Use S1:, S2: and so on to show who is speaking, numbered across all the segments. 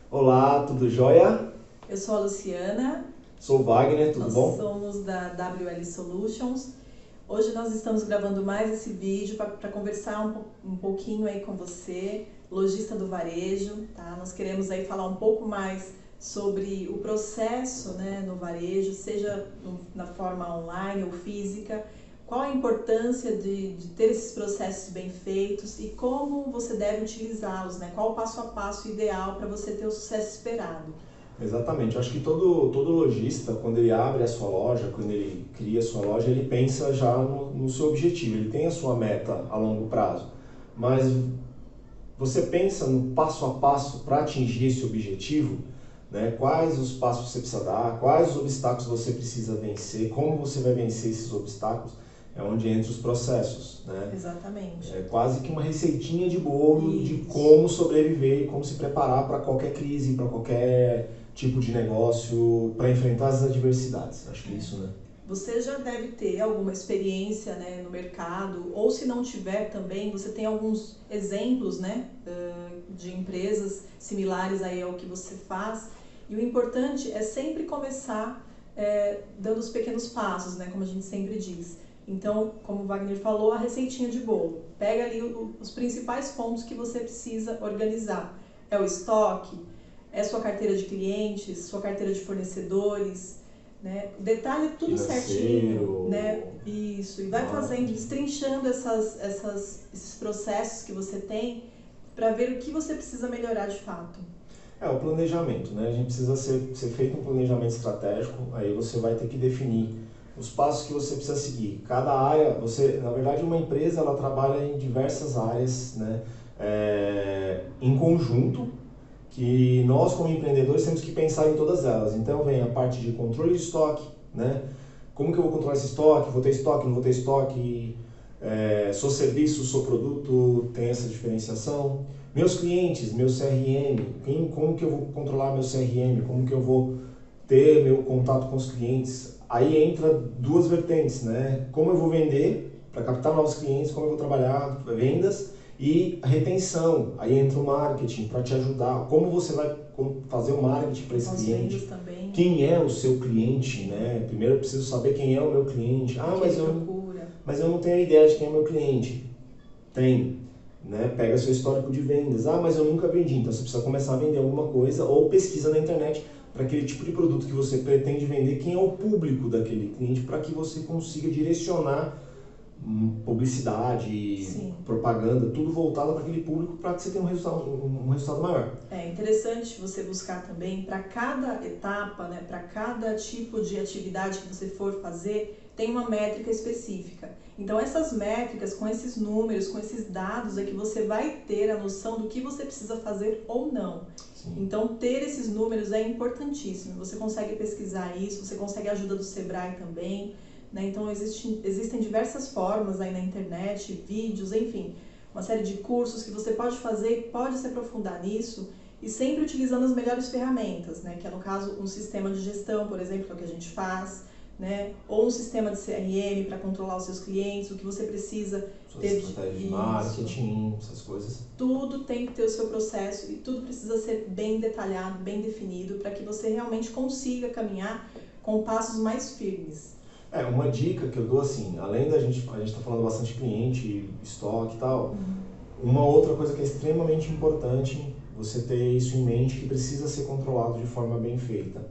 S1: Olá, tudo jóia?
S2: Eu sou a Luciana,
S1: Sou o Wagner, tudo
S2: nós
S1: bom?
S2: somos da WL Solutions. Hoje nós estamos gravando mais esse vídeo para conversar um pouquinho aí com você, lojista do varejo, tá? Nós queremos aí falar um pouco mais sobre o processo, né, no varejo, seja na forma online ou física, qual a importância de ter esses processos bem feitos e como você deve utilizá-los, né? Qual o passo a passo ideal para você ter o sucesso esperado.
S1: Exatamente, eu acho que todo lojista, quando ele abre a sua loja, quando ele cria a sua loja, ele pensa já no seu objetivo, ele tem a sua meta a longo prazo. Mas você pensa no passo a passo para atingir esse objetivo, né? Quais os passos você precisa dar, quais os obstáculos você precisa vencer, como você vai vencer esses obstáculos, é onde entram os processos, né?
S2: Exatamente.
S1: É quase que uma receitinha de bolo de
S2: Isso.
S1: como sobreviver e como se preparar para qualquer crise, para qualquer tipo de negócio, para enfrentar as adversidades. Acho que é isso, né?
S2: Você já deve ter alguma experiência, né, no mercado, ou se não tiver também, você tem alguns exemplos, né, de empresas similares aí ao que você faz. E o importante é sempre começar dando os pequenos passos, né, como a gente sempre diz. Então, como o Wagner falou, a receitinha de bolo. Pega ali os principais pontos que você precisa organizar. É o estoque, é sua carteira de clientes, sua carteira de fornecedores, né? Detalhe tudo certinho, né?
S1: Financeiro,
S2: Isso, e vai fazendo,
S1: marketing.
S2: destrinchando esses processos que você tem para ver o que você precisa melhorar de fato.
S1: É o planejamento, né? A gente precisa ser feito um planejamento estratégico, aí você vai ter que definir os passos que você precisa seguir. Cada área, na verdade, uma empresa ela trabalha em diversas áreas, né? Em conjunto, que nós como empreendedores temos que pensar em todas elas. Então vem a parte de controle de estoque, né? Como que eu vou controlar esse estoque? Vou ter estoque, não vou ter estoque? Sou serviço, sou produto, tem essa diferenciação. Meus clientes, meu CRM, como que eu vou controlar meu CRM? Como que eu vou ter meu contato com os clientes? Aí entra duas vertentes, né? Como eu vou vender para captar novos clientes, como eu vou trabalhar vendas e retenção. Aí entra o marketing para te ajudar. Como você vai fazer o marketing para esse cliente?
S2: Também.
S1: Quem é o seu cliente, né? Primeiro eu preciso saber quem é o meu cliente.
S2: Ah,
S1: mas eu não tenho ideia de quem é o meu cliente. Tem, né? Pega seu histórico de vendas. Ah, mas eu nunca vendi. Então você precisa começar a vender alguma coisa ou pesquisa na internet para aquele tipo de produto que você pretende vender, quem é o público daquele cliente, para que você consiga direcionar publicidade,
S2: Sim.
S1: propaganda, tudo voltado para aquele público para que você tenha um resultado maior.
S2: É interessante você buscar também para cada etapa, né, para cada tipo de atividade que você for fazer, tem uma métrica específica. Então essas métricas, com esses números, com esses dados, é que você vai ter a noção do que você precisa fazer ou não.
S1: Sim.
S2: Então ter esses números é importantíssimo. Você consegue pesquisar isso, você consegue a ajuda do Sebrae também, né? Então existem diversas formas aí na internet, vídeos, enfim, uma série de cursos que você pode fazer e pode se aprofundar nisso e sempre utilizando as melhores ferramentas, né? Que é no caso um sistema de gestão, por exemplo, que é o que a gente faz, né? Ou um sistema de CRM para controlar os seus clientes, o que você precisa
S1: Suas
S2: ter
S1: estratégias de marketing, essas coisas.
S2: Tudo tem que ter o seu processo e tudo precisa ser bem detalhado, bem definido, para que você realmente consiga caminhar com passos mais firmes.
S1: Uma dica que eu dou assim, além a gente tá falando bastante cliente, estoque e tal, uma outra coisa que é extremamente importante você ter isso em mente, que precisa ser controlado de forma bem feita,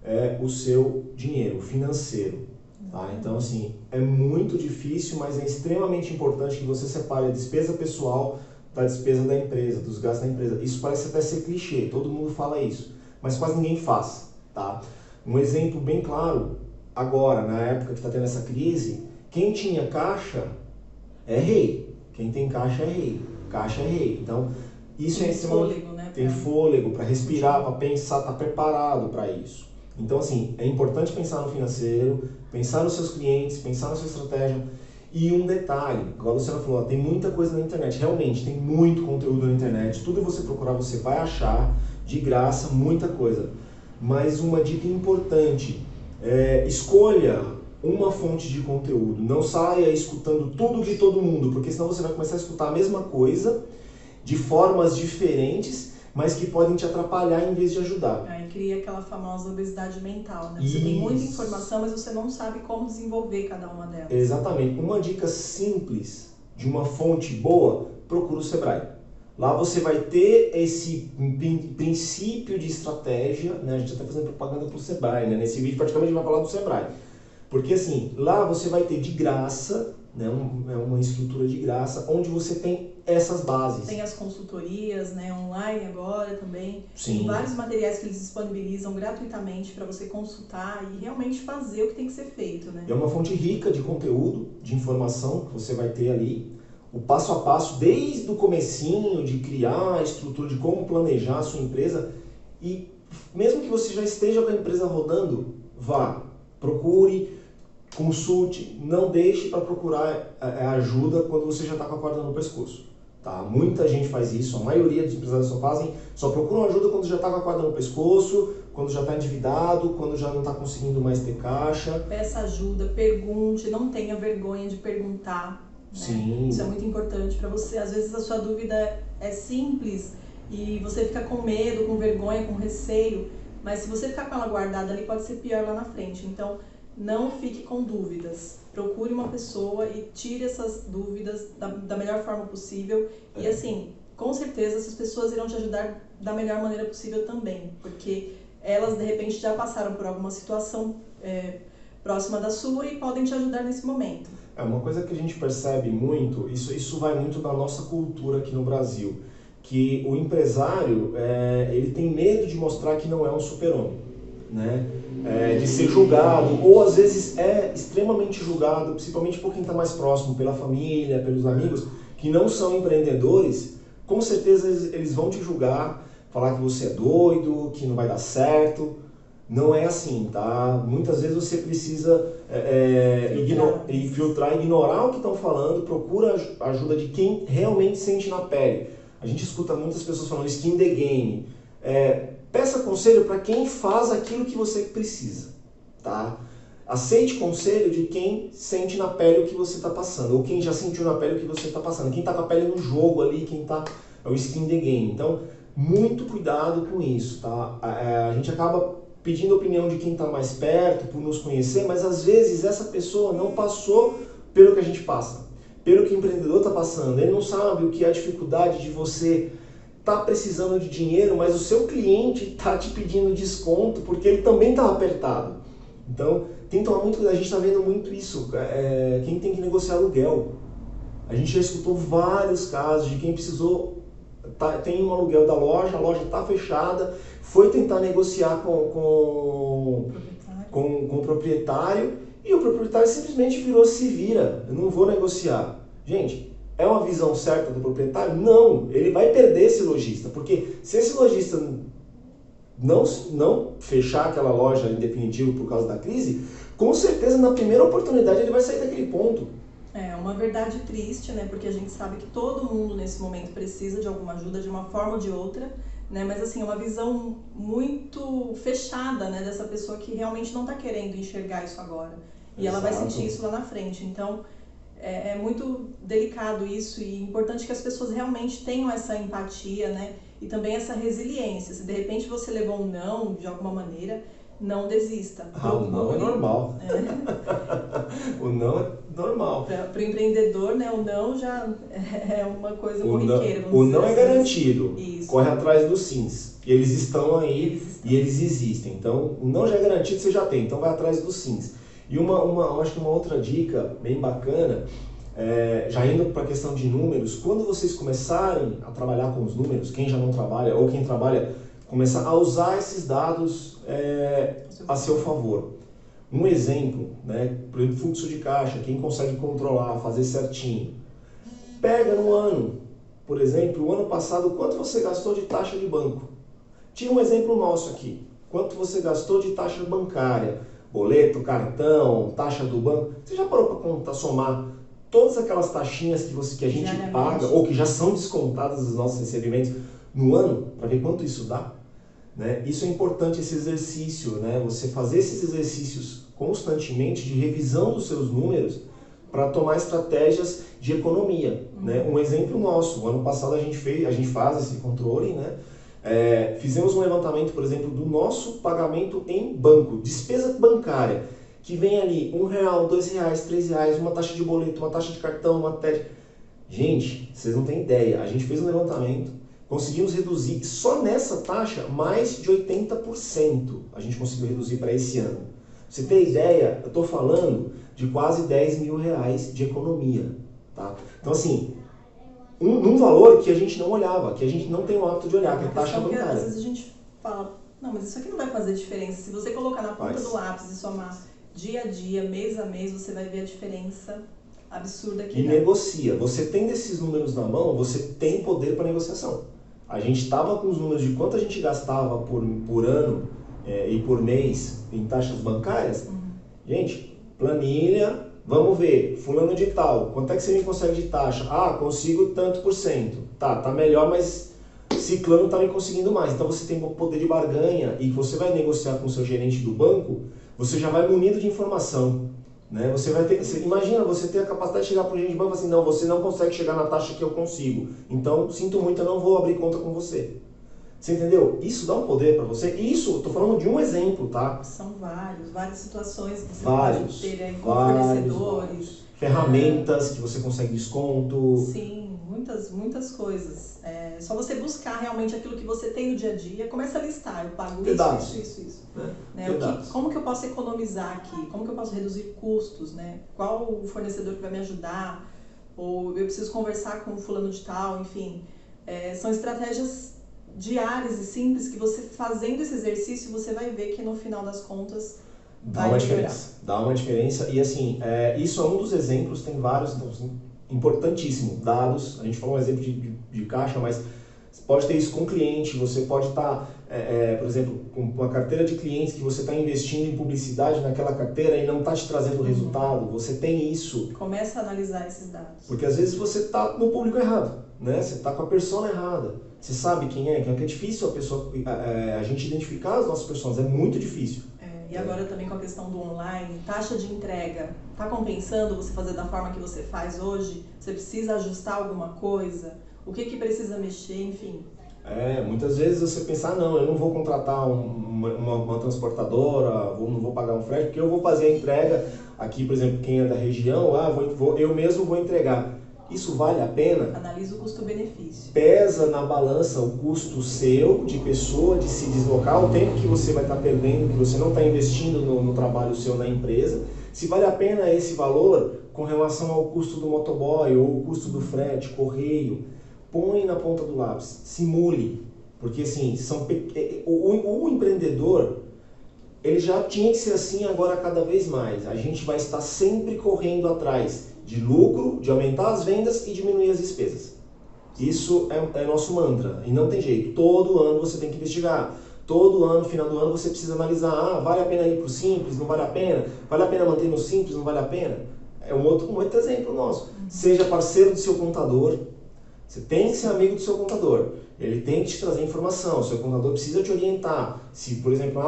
S1: é o seu dinheiro financeiro. Tá? Então, assim, é muito difícil, mas é extremamente importante que você separe a despesa pessoal da despesa da empresa, dos gastos da empresa. Isso parece até ser clichê, todo mundo fala isso, mas quase ninguém faz. Tá? Um exemplo bem claro, agora, na época que está tendo essa crise, quem tinha caixa é rei. Quem tem caixa é rei. Caixa é rei. Então, isso
S2: tem
S1: é
S2: fôlego, né?
S1: Tem fôlego para respirar, para pensar, tá preparado para isso. Então, assim, é importante pensar no financeiro, pensar nos seus clientes, pensar na sua estratégia. E um detalhe, igual a Luciana falou, tem muita coisa na internet. Realmente, tem muito conteúdo na internet. Tudo que você procurar, você vai achar de graça, muita coisa. Mas uma dica importante, escolha uma fonte de conteúdo. Não saia escutando tudo de todo mundo, porque senão você vai começar a escutar a mesma coisa, de formas diferentes, mas que podem te atrapalhar em vez de ajudar.
S2: Aí cria aquela famosa obesidade mental, né? Você tem muita informação, mas você não sabe como desenvolver cada uma delas.
S1: Exatamente. Uma dica simples de uma fonte boa, procura o Sebrae. Lá você vai ter esse princípio de estratégia, né? A gente está fazendo propaganda para o Sebrae, né? Nesse vídeo praticamente a gente vai falar do Sebrae. Porque assim, lá você vai ter de graça, né? Uma estrutura de graça, onde você tem essas bases.
S2: Tem as consultorias, né, online agora também.
S1: Sim.
S2: Tem vários materiais que eles disponibilizam gratuitamente para você consultar e realmente fazer o que tem que ser feito, né?
S1: É uma fonte rica de conteúdo, de informação que você vai ter ali. O passo a passo, desde o comecinho, de criar a estrutura, de como planejar a sua empresa. E mesmo que você já esteja com a empresa rodando, vá, procure, consulte, não deixe para procurar ajuda quando você já está com a corda no pescoço. Tá? Muita gente faz isso, a maioria dos empresários só fazem, só procuram ajuda quando já está com a corda no pescoço, quando já está endividado, quando já não está conseguindo mais ter caixa.
S2: Peça ajuda, pergunte, não tenha vergonha de perguntar. Né?
S1: Sim.
S2: Isso é muito importante para você. Às vezes a sua dúvida é simples e você fica com medo, com vergonha, com receio, mas se você ficar com ela guardada ali, pode ser pior lá na frente. Então, não fique com dúvidas. Procure uma pessoa e tire essas dúvidas da melhor forma possível. E assim, com certeza essas pessoas irão te ajudar da melhor maneira possível também, porque elas de repente já passaram por alguma situação próxima da sua e podem te ajudar nesse momento.
S1: É uma coisa que a gente percebe muito, isso vai muito da nossa cultura aqui no Brasil, que o empresário ele tem medo de mostrar que não é um super-homem, né? De ser julgado, ou às vezes é extremamente julgado, principalmente por quem está mais próximo, pela família, pelos amigos, que não são empreendedores. Com certeza eles vão te julgar, falar que você é doido, que não vai dar certo. Não é assim, tá? Muitas vezes você precisa filtrar, ignorar o que estão falando, procura a ajuda de quem realmente sente na pele. A gente escuta muitas pessoas falando skin the game. Peça conselho para quem faz aquilo que você precisa, tá? Aceite conselho de quem sente na pele o que você está passando, ou quem já sentiu na pele o que você está passando, quem está com a pele no jogo ali, quem está é o skin the game. Então, muito cuidado com isso, tá? A gente acaba pedindo a opinião de quem está mais perto, por nos conhecer, mas às vezes essa pessoa não passou pelo que a gente passa, pelo que o empreendedor está passando. Ele não sabe o que é a dificuldade de você tá precisando de dinheiro, mas o seu cliente tá te pedindo desconto porque ele também tá apertado. Então, tem que tomar muito cuidado. A gente está vendo muito isso. Quem tem que negociar aluguel. A gente já escutou vários casos de quem precisou, tem um aluguel da loja, a loja está fechada, foi tentar negociar com o proprietário e o proprietário simplesmente virou se vira, eu não vou negociar. Gente, é uma visão certa do proprietário? Não, ele vai perder esse lojista, porque se esse lojista não fechar aquela loja em definitivo por causa da crise, com certeza na primeira oportunidade ele vai sair daquele ponto.
S2: É uma verdade triste, né? Porque a gente sabe que todo mundo nesse momento precisa de alguma ajuda de uma forma ou de outra, né? Mas assim, é uma visão muito fechada, né? Dessa pessoa que realmente não está querendo enxergar isso agora. E ela vai sentir isso lá na frente. Então, é muito delicado isso e importante que as pessoas realmente tenham essa empatia, né? E também essa resiliência. Se de repente você levou um não de alguma maneira, não desista.
S1: O não é normal. O não é normal.
S2: Para o empreendedor, né, o não já é uma coisa corriqueira.
S1: O não é garantido.
S2: Isso.
S1: Corre atrás dos sims. E eles estão aí e eles existem. Então, o não já é garantido, você já tem. Então, vai atrás dos sims. E eu acho que uma outra dica bem bacana, já indo para a questão de números, quando vocês começarem a trabalhar com os números, quem já não trabalha ou quem trabalha, começar a usar esses dados a seu favor. Um exemplo, né, por exemplo, fluxo de caixa, quem consegue controlar, fazer certinho. Pega no ano, por exemplo, o ano passado, quanto você gastou de taxa de banco? Tira um exemplo nosso aqui. Quanto você gastou de taxa bancária? Boleto, cartão, taxa do banco. Você já parou para contar, somar todas aquelas taxinhas que a gente paga ou que já são descontadas dos nossos recebimentos no ano, para ver quanto isso dá? Né? Isso é importante, esse exercício, né? Você fazer esses exercícios constantemente de revisão dos seus números para tomar estratégias de economia. Né? Um exemplo nosso, o ano passado a gente faz esse controle, né? Fizemos um levantamento, por exemplo, do nosso pagamento em banco, despesa bancária, que vem ali R$1, R$2, R$3, uma taxa de boleto, uma taxa de cartão, uma taxa... Gente, vocês não têm ideia, a gente fez um levantamento, conseguimos reduzir só nessa taxa mais de 80%, a gente conseguiu reduzir para esse ano. Você tem ideia? Eu estou falando de quase R$10 mil de economia, tá? Então assim, um valor que a gente não olhava, que a gente não tem o hábito de olhar, que é a taxa bancária.
S2: Às vezes a gente fala, não, mas isso aqui não vai fazer diferença. Se você colocar na ponta do lápis e somar dia a dia, mês a mês, você vai ver a diferença absurda que
S1: E negocia. Você tendo esses números na mão, você tem poder para negociação. A gente estava com os números de quanto a gente gastava por ano e por mês em taxas bancárias. Gente, planilha, vamos ver, fulano de tal, quanto é que você me consegue de taxa? Ah, consigo tanto por cento. Tá melhor, mas ciclano está me conseguindo mais. Então você tem poder de barganha e você vai negociar com o seu gerente do banco, você já vai munido de informação. Né? Imagina você ter a capacidade de chegar para o gerente de banco e falar assim, não, você não consegue chegar na taxa que eu consigo. Então, sinto muito, eu não vou abrir conta com você. Você entendeu? Isso dá um poder para você. Isso, estou falando de um exemplo, tá?
S2: São várias situações que você pode ter aí com fornecedores.
S1: Ferramentas que você consegue desconto.
S2: Sim, muitas coisas. É só você buscar realmente aquilo que você tem no dia a dia. Começa a listar, eu pago isso. Né? Como que eu posso economizar aqui? Como que eu posso reduzir custos? Né? Qual o fornecedor que vai me ajudar? Ou eu preciso conversar com o fulano de tal, enfim. São estratégias diárias e simples que você fazendo esse exercício, você vai ver que no final das contas
S1: dá uma diferença. E assim, isso é um dos exemplos, tem vários, então, assim, importantíssimo. Dados, a gente falou um exemplo de caixa, mas você pode ter isso com cliente, você pode estar, por exemplo, com uma carteira de clientes que você está investindo em publicidade naquela carteira e não está te trazendo resultado, você tem isso.
S2: Começa a analisar esses dados.
S1: Porque às vezes você está no público errado, né? Você está com a persona errada. Você sabe quem é, que é difícil a gente identificar as nossas pessoas, é muito difícil.
S2: E agora também com a questão do online, taxa de entrega, está compensando você fazer da forma que você faz hoje? Você precisa ajustar alguma coisa? O que precisa mexer, enfim?
S1: Muitas vezes você pensa, não, eu não vou contratar uma transportadora, não vou pagar um frete, porque eu vou fazer a entrega aqui, por exemplo, quem é da região, eu mesmo vou entregar. Isso vale a pena?
S2: Analisa o custo-benefício.
S1: Pesa na balança o custo seu, de pessoa, de se deslocar, o tempo que você vai estar perdendo, que você não está investindo no trabalho seu na empresa. Se vale a pena esse valor com relação ao custo do motoboy ou o custo do frete, correio. Põe na ponta do lápis, simule. Porque assim, o empreendedor, ele já tinha que ser assim agora cada vez mais. A gente vai estar sempre correndo atrás de lucro, de aumentar as vendas e diminuir as despesas. Isso é nosso mantra, e não tem jeito. Todo ano você tem que investigar. Todo ano, final do ano, você precisa analisar, vale a pena ir para o simples, não vale a pena? Vale a pena manter no simples, não vale a pena? É um outro exemplo nosso. Seja parceiro do seu contador, você tem que ser amigo do seu contador. Ele tem que te trazer informação, o seu contador precisa te orientar. Se, por exemplo,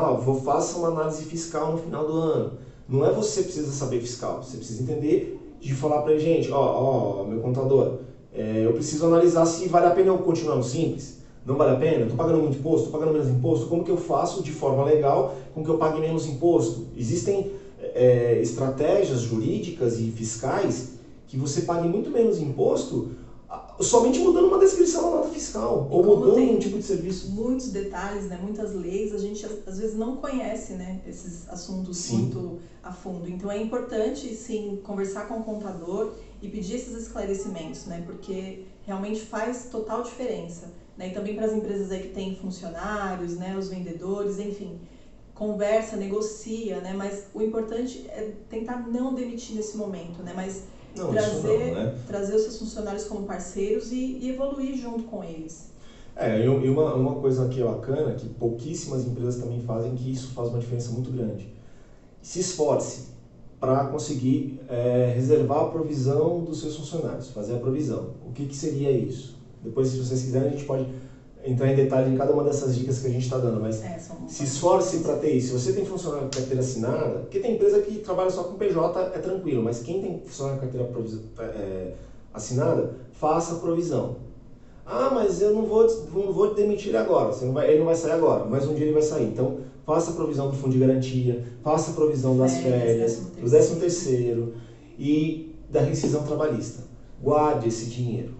S1: faça uma análise fiscal no final do ano. Não é você que precisa saber fiscal, você precisa entender de falar para ele, gente, meu contador, eu preciso analisar se vale a pena eu continuar no simples. Não vale a pena? Estou pagando muito imposto? Estou pagando menos imposto? Como que eu faço de forma legal com que eu pague menos imposto? Existem estratégias jurídicas e fiscais que você pague muito menos imposto somente mudando uma descrição na nota fiscal ou mudando um tipo de serviço.
S2: Muitos detalhes, né, muitas leis, a gente às vezes não conhece, né, esses assuntos muito a fundo. Então é importante, sim, conversar com o contador e pedir esses esclarecimentos, né, porque realmente faz total diferença. Né, e também para as empresas aí que têm funcionários, né, os vendedores, enfim, conversa, negocia, né, mas o importante é tentar não demitir nesse momento, né, mas trazer os seus funcionários como parceiros e evoluir junto com eles.
S1: E uma coisa que é bacana, que pouquíssimas empresas também fazem, que isso faz uma diferença muito grande. Se esforce para conseguir reservar a provisão dos seus funcionários, fazer a provisão. O que seria isso? Depois, se vocês quiserem, a gente pode entrar em detalhe em cada uma dessas dicas que a gente está dando, mas se esforce para ter isso. Se você tem funcionário com carteira assinada, porque tem empresa que trabalha só com PJ, é tranquilo, mas quem tem funcionário com carteira assinada, faça a provisão. Ah, mas eu não vou demitir ele agora, ele não vai sair agora, mas um dia ele vai sair. Então, faça a provisão do fundo de garantia, faça a provisão das férias, do 13º e da rescisão trabalhista. Guarde esse dinheiro.